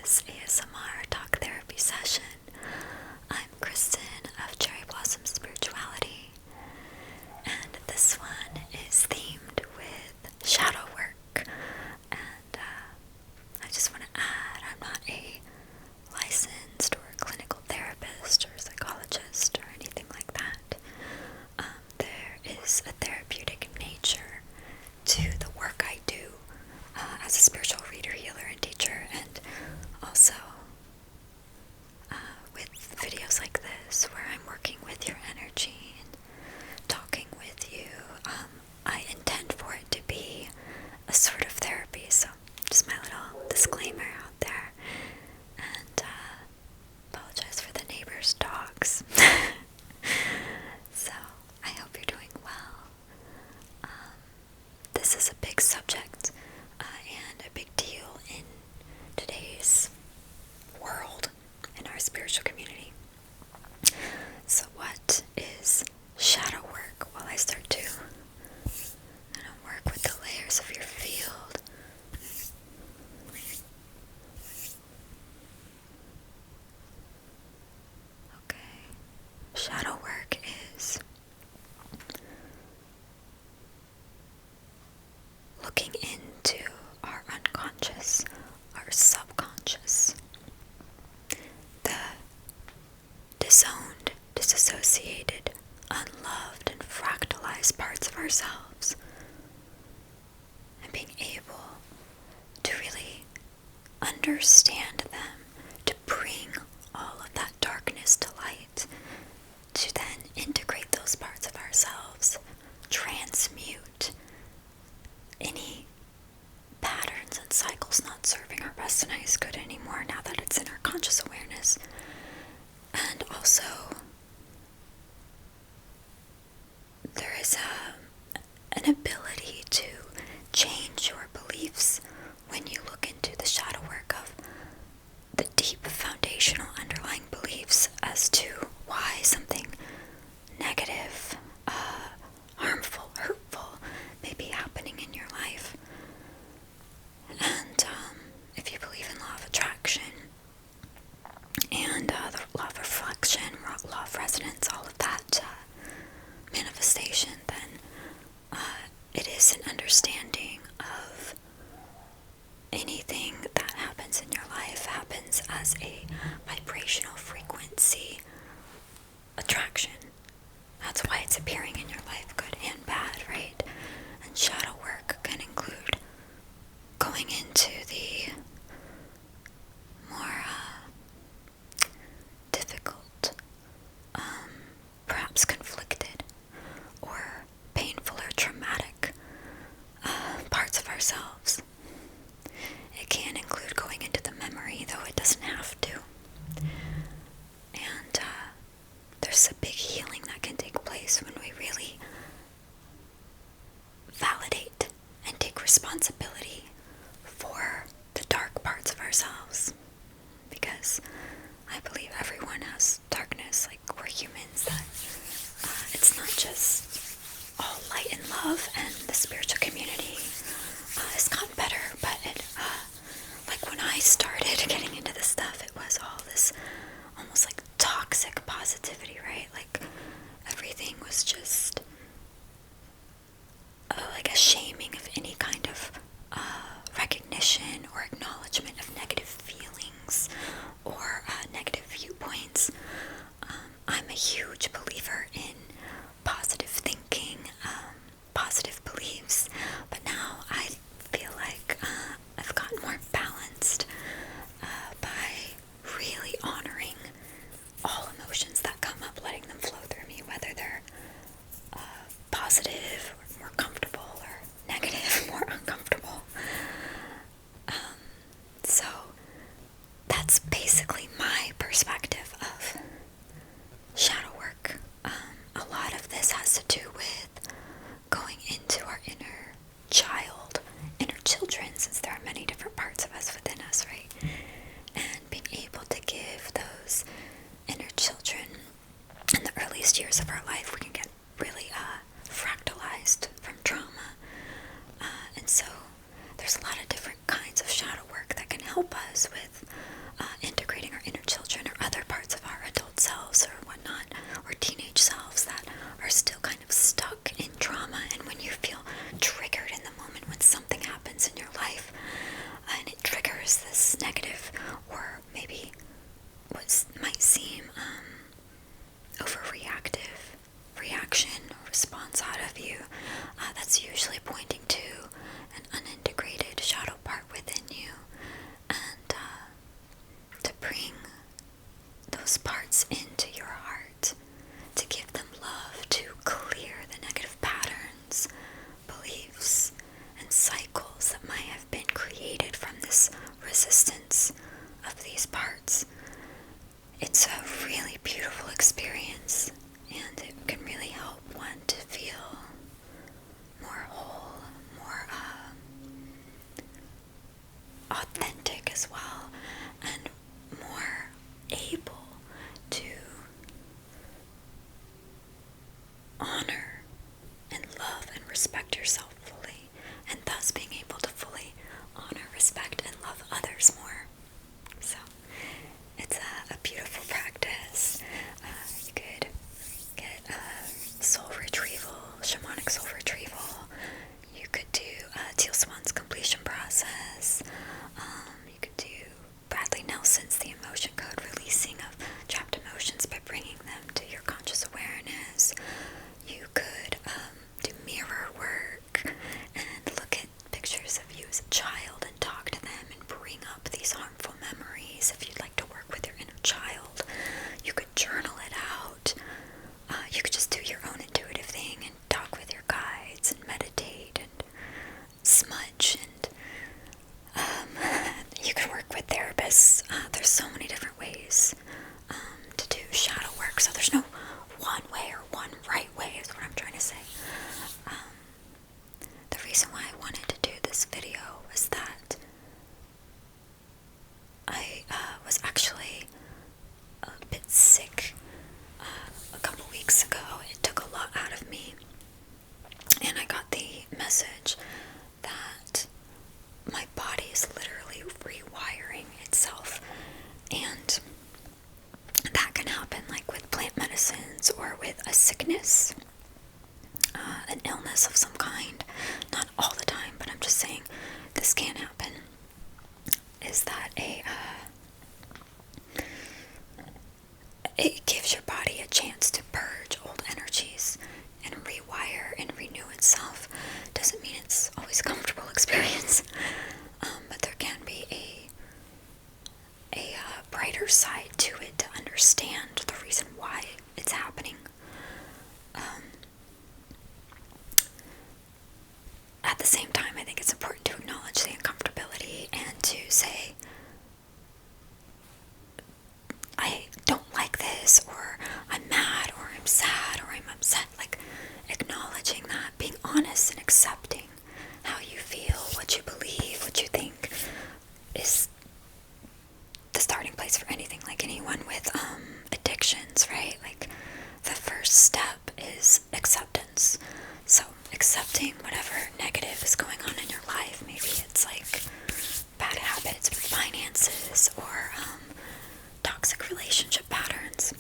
this ASMR talk therapy session. I'm Kristen of Cherry Blossom Spirituality, and this one is themed with shadow work. And I just want to add, I'm not a licensed or clinical therapist or psychologist or anything like that. There is a therapeutic nature to the work I do as a spiritual reader, healer, and teacher, and also with videos like this where I'm working with your energy and talking with you. I intend for it to be a sort of therapy, so just my little disclaimer out there, and apologize for the neighbor's dogs. So I hope you're doing well. This is a big subject and a big deal in today's world, in our spiritual community. So what is shadow work? Well, I start to work with the layers of your field. Okay. Shadow work is looking into our unconscious, our subconscious, the disowned, dissociated, unloved, and fractalized parts of ourselves, and being able to really understand them, to bring all of that darkness to light, to then integrate those parts of ourselves, transmute any patterns and cycles not serving our best and highest good anymore now that it's in our conscious awareness. And also, there is an ability to change your beliefs when you look into the shadow work of the deep foundational underlying beliefs as to why something negative, harmful, hurtful may be happening in your life. And if you believe in law of attraction and the law of reflection, law of resonance, all of that manifestation, then it is an understanding of anything that happens in your life happens as a vibrational frequency attraction. That's why it's appearing in your life, good and bad, right? And shadow work can include going into the more difficult, perhaps conflicted, or painful or traumatic parts of ourselves. It can include going into the memory, though it doesn't have to. And there's a big healing that can take place when we really validate and take responsibility for the dark parts of ourselves. Because I believe everyone has darkness, like we're humans, that it's not just all light and love, and the spiritual community has gotten better, but it, like when I started getting into this stuff, it was all this almost like toxic positivity, right? Like everything was just like a shaming of any kind of recognition or acknowledgement of negative feelings or negative viewpoints. I'm a huge believer in positive thinking, positive beliefs, but now I feel like I've gotten more balanced by really honoring all emotions that come up, letting them flow through me, whether they're positive or more comfortable, or negative, more uncomfortable. So that's basically my perspective of shadow work. A lot of this has to do with going into our inner child, inner children, since there are many different parts of us within us, right? And being able to give those inner children, in the earliest years of our life, we can get really fractalized from trauma. And so there's a lot of different kinds of shadow work that can help us with integrating our inner children or other parts of our adult selves or whatnot, or teenage selves that are still kind of stuck in trauma. And when you feel triggered in the moment when something happens in your life and it triggers this negative or maybe what might seem overreactive reaction or response out of you, that's usually pointing to an unintegrated shadow part within you. And to bring those parts into your heart, to give them love, to clear the negative patterns, beliefs, and cycles that might have been created from this resistance of these parts. It's a really beautiful experience, and it can really help one to feel more whole, more authentic as well, and more able to honor and love and respect yourself fully, and thus being able to fully honor, respect, and love others more. So it's a beautiful practice. You could get soul retrieval, shamanic soul retrieval. You could do Teal Swan's completion process. You could do Bradley Nelson's The Emotion Code, releasing of trapped emotions by bringing them to your conscious awareness. You could do mirror work and look at pictures of you as a child and talk to them and bring up these harmful memories. If you'd like to work with your inner child, you could journal it out. You could just do your own intuitive thing and talk with your guides and meditate and smudge, and you could work with therapists. There's so many different ways to do shadow work, so there's no one way or one right way is what I'm trying to say. The reason why I wanted to do this video was that I was actually a bit sick a couple weeks ago. It took a lot out of me, and I got the message that my body is literally rewiring itself, and that can happen like with plant medicines or with a sickness, an illness of some kind. Not all the time, but I'm just saying this can happen. Is that it gives your body a chance to purge old energies and rewire and renew itself. Doesn't mean it's always a comfortable experience, but there can be a brighter side to it to understand the reason why it's happening. At the same time, I think it's important to acknowledge the uncomfortability and to say, I don't like this, or I'm mad, or I'm sad, or I'm upset. Like, acknowledging that, being honest and accepting how you feel, what you believe, what you think is the starting place for anything. Like anyone with addictions, right? Like, the first step is acceptance. So accepting whatever negative is going on in your life. Maybe it's like bad habits with finances, or toxic relationship patterns.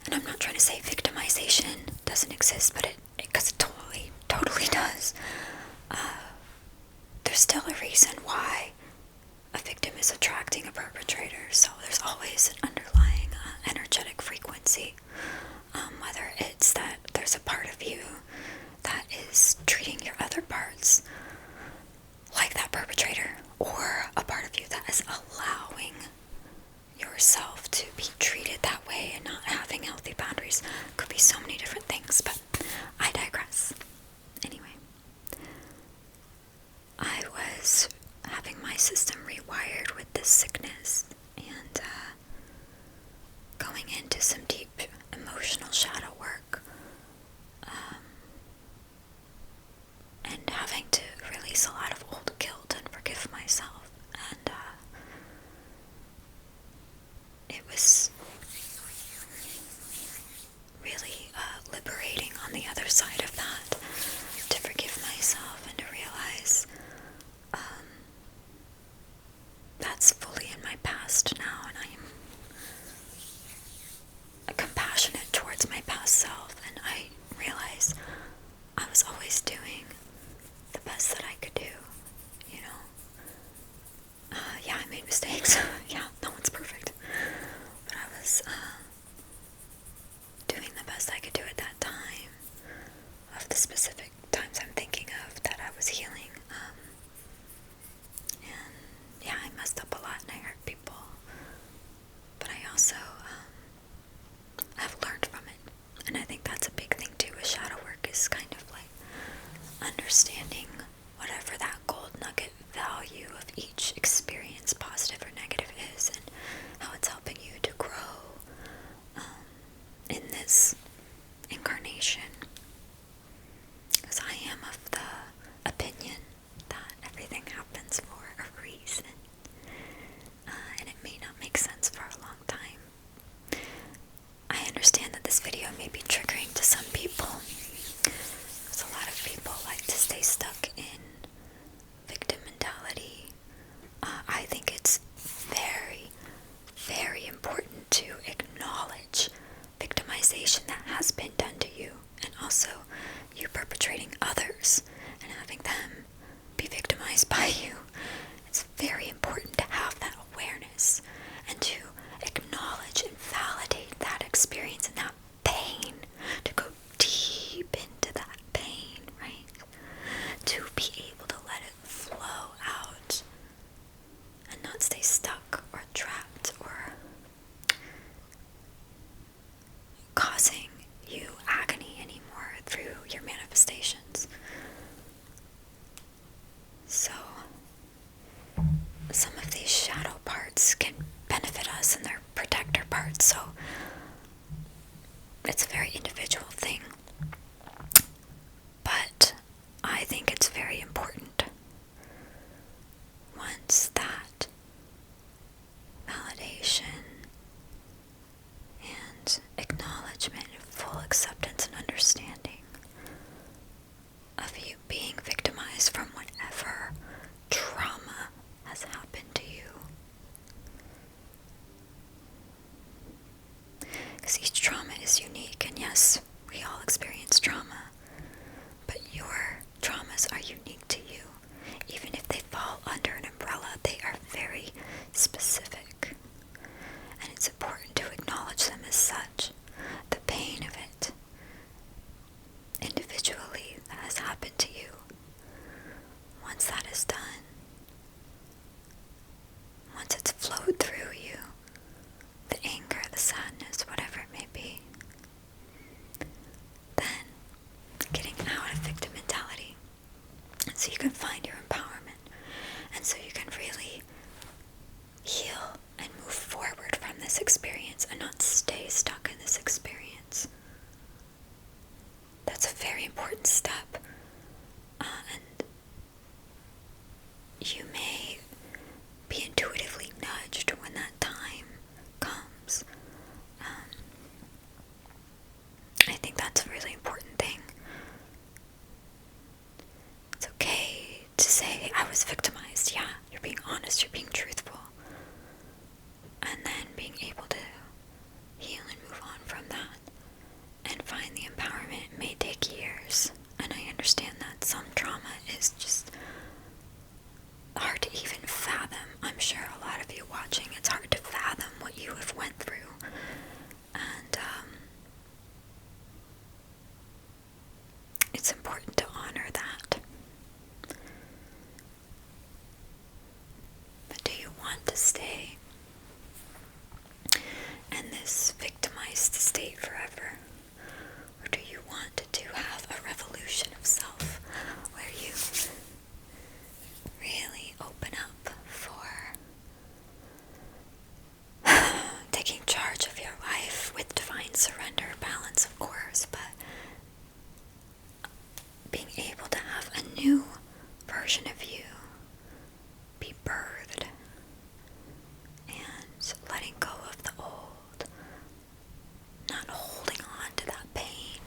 And I'm not trying to say victimization doesn't exist, but because it totally does. There's still a reason why a victim is attracting a perpetrator. So there's always an underlying energetic frequency. Whether it's that there's a part of you that is treating your other parts like that perpetrator, or a part of you that is allowing yourself to be treated that way and not having healthy boundaries. Could be so many different things, but I digress. Anyway, I was having my system rewired with this sickness, and going into some deep emotional shadow work, and having to release a lot of old guilt and forgive myself. And it was really liberating on the other side of that, to forgive myself and to realize that's past now, and I am compassionate towards my past self, and I realize I was always doing the best that I could do, you know. Yeah, I made mistakes. Yeah, no one's perfect. But I was doing the best I could do at that time, of the specific times I'm thinking of that I was healing. And yeah, I messed up a lot and I hurt people. But I also have learned from it. And I think that's a big thing too with shadow work, is kind of like understanding whatever that gold nugget value of each experience, positive or negative, is, and how it's helping you to grow in this incarnation. Because I am of the opinion that everything happens for a reason, and it may not make sense for a long time. I understand that this video may be triggering to some people, because a lot of people like to stay stuck in victim mentality. I think it's very, very important to acknowledge victimization that has been done to you, and also you perpetrating others and having them be victimized by you. It's very important to have that awareness and to acknowledge and validate that experience and that pain, to go deep into that pain, right? To be able to let it flow out and not stay stuck or trapped or causing you agony anymore through your manifestations. So, some of these shadow parts can benefit us and they're protector parts, so it's a very individual thing. But I think it's very important, once that validation and acknowledgement and full acceptance and understanding of you being victimized from whatever trauma has happened to you. Because each trauma is unique, and yes, we all experience trauma, but your traumas are unique to you. Even if they fall under an umbrella, they are very specific, and it's important to acknowledge them as such. The pain of it, individually, that has happened to you. Once that is done, once it's flowed through you, the anger, the sadness, whatever it may be, then getting out of victim mentality, so you can find your empowerment, and so you can really heal and move forward from this experience and not stay stuck in this experience. That's a very important step, and you may be intuitively nudged when that time comes. I think that's a really important thing. It's okay to say, I was victimized. Yeah, you're being honest, you're being truthful. And then being able to heal and move on from that and find the empowerment may take years. And I understand that some trauma is just hard to even fathom. I'm sure a lot of you watching, it's hard to fathom what you have went through. And it's important to honor that. But do you want to stay in this victimized state forever? Or do you want to have a revolution of self where you really open up for taking charge of your life with divine surrender, balance of course, but being able to have a new version of you be birthed, and letting go of the old, not holding on to that pain,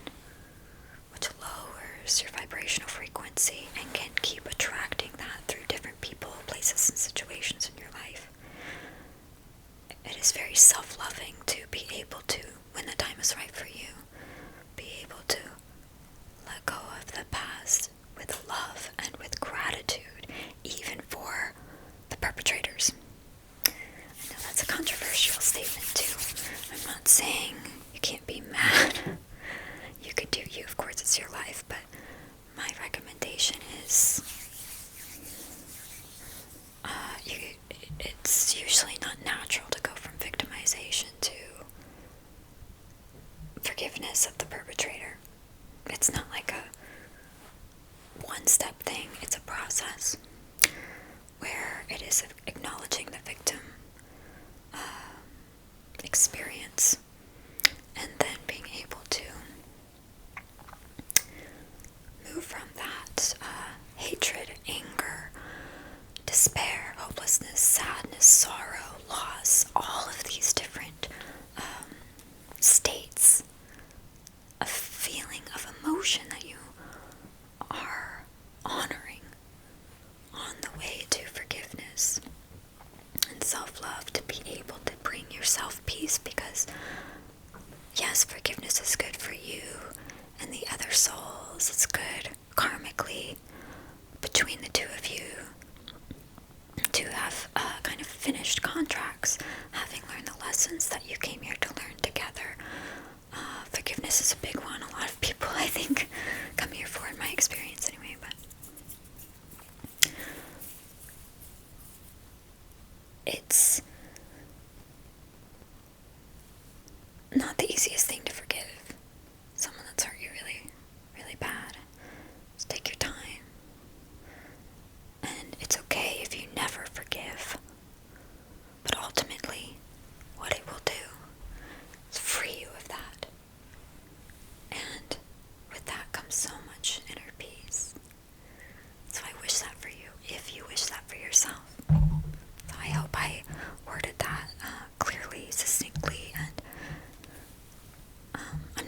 which lowers your vibrational frequency and can keep attracting that through different people, places, and situations in your life. is very self-loving to be able to, when the time is right for you, be able to let go of the past with love and with gratitude, even for the perpetrators. I know that's a controversial statement too. I'm not saying you can't be mad. You can do you, of course, it's your life, but my recommendation is it's usually not natural to go from victimization to forgiveness of the perpetrator. It's not like a one-step thing, it's a process where it is acknowledging the victim experience and then being able to move from that hatred, anger, despair, hopelessness, sadness, sorrow, loss, all of these different states of feeling, of emotion that you are honoring on the way to forgiveness and self-love, to be able to bring yourself peace, because yes, forgiveness is good for you and the other souls. It's good karmically between the two of you to have kind of finished contracts, having learned the lessons that you came here to learn together. Forgiveness is a big one. A lot of people, I think, come here for, in my experience anyway, but it's not the easiest thing to forgive. Someone that's hurt you really, really bad. Just take your time. And it's okay if you never forgive. But ultimately, what it will do is free you of that. And with that comes so much inner peace. So I wish that for you, if you wish that for yourself. So I hope I worded that clearly, succinctly, and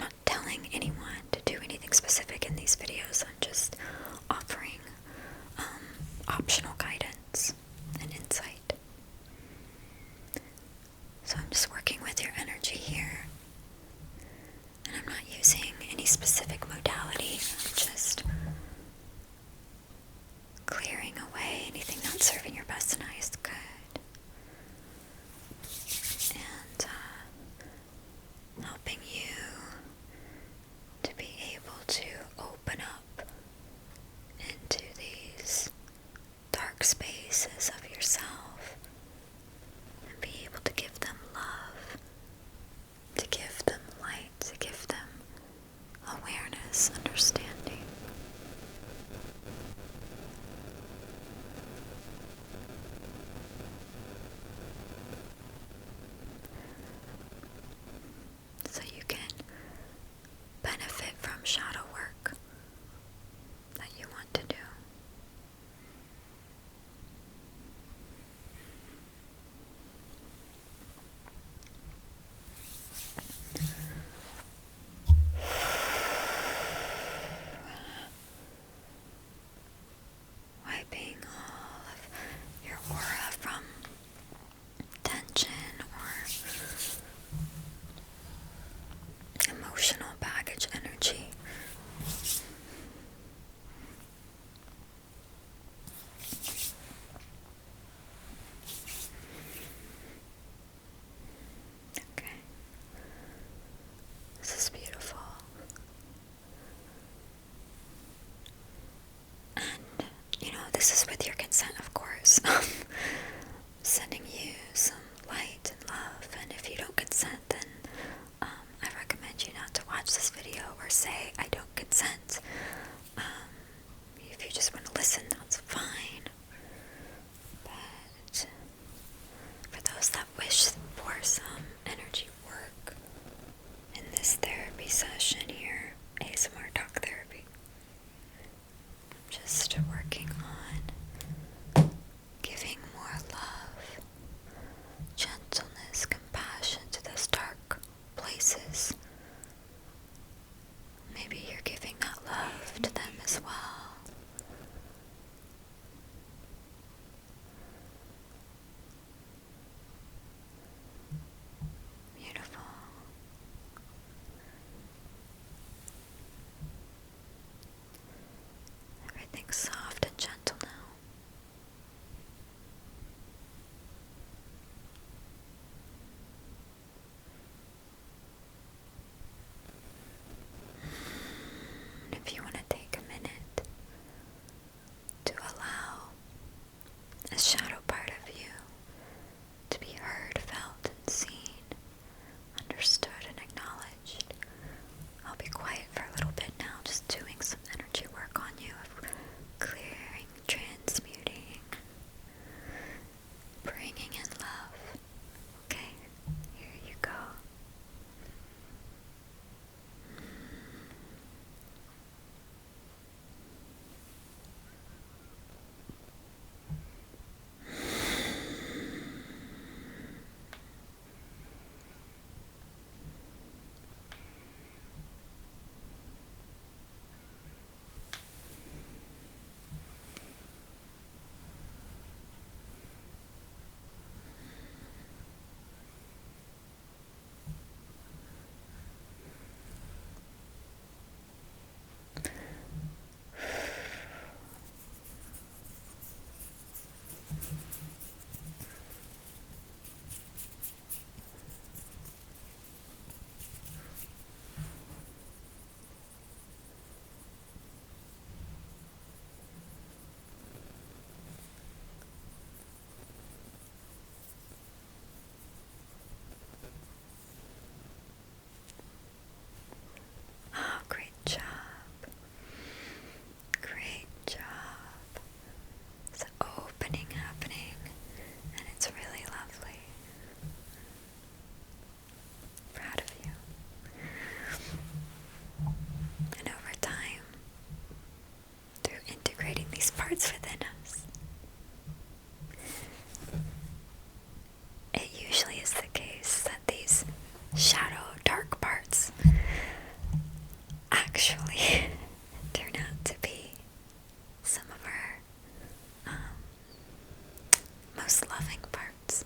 most loving parts.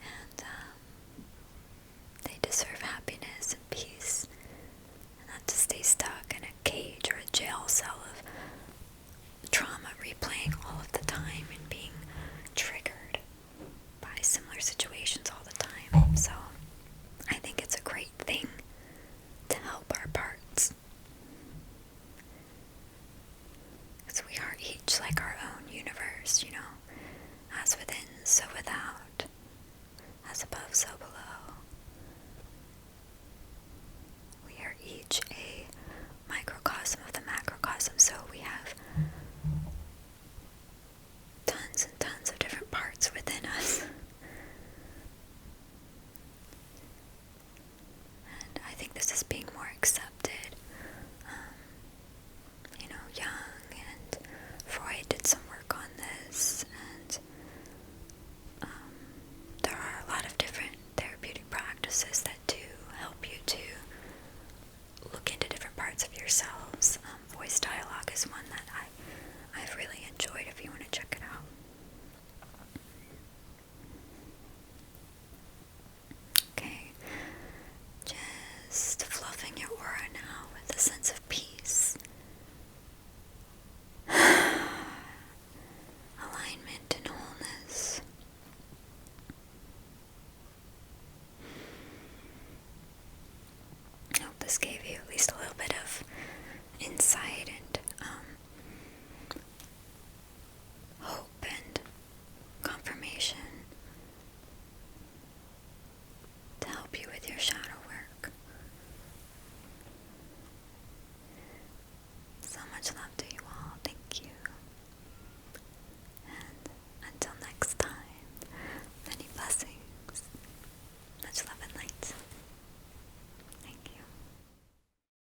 And they deserve happiness and peace, and not to stay stuck in a cage or a jail cell of trauma, replaying all of the time and being triggered by similar situations all the time. So I think it's a great thing to help our parts, because we are each like our own universe, you know, as within, so without, as above, so below. We are each a microcosm of the macrocosm, so we have tons and tons of different parts within us. And I think this is being more accepted. Jung and Freud did some work on this, and there are a lot of different therapeutic practices that do help you to look into different parts of yourselves. Voice dialogue is one that I've really enjoyed, if you want to check it out. Okay, just fluffing your aura now with a sense of peace, alignment, and wholeness. I hope this gave you at least a little bit of insight and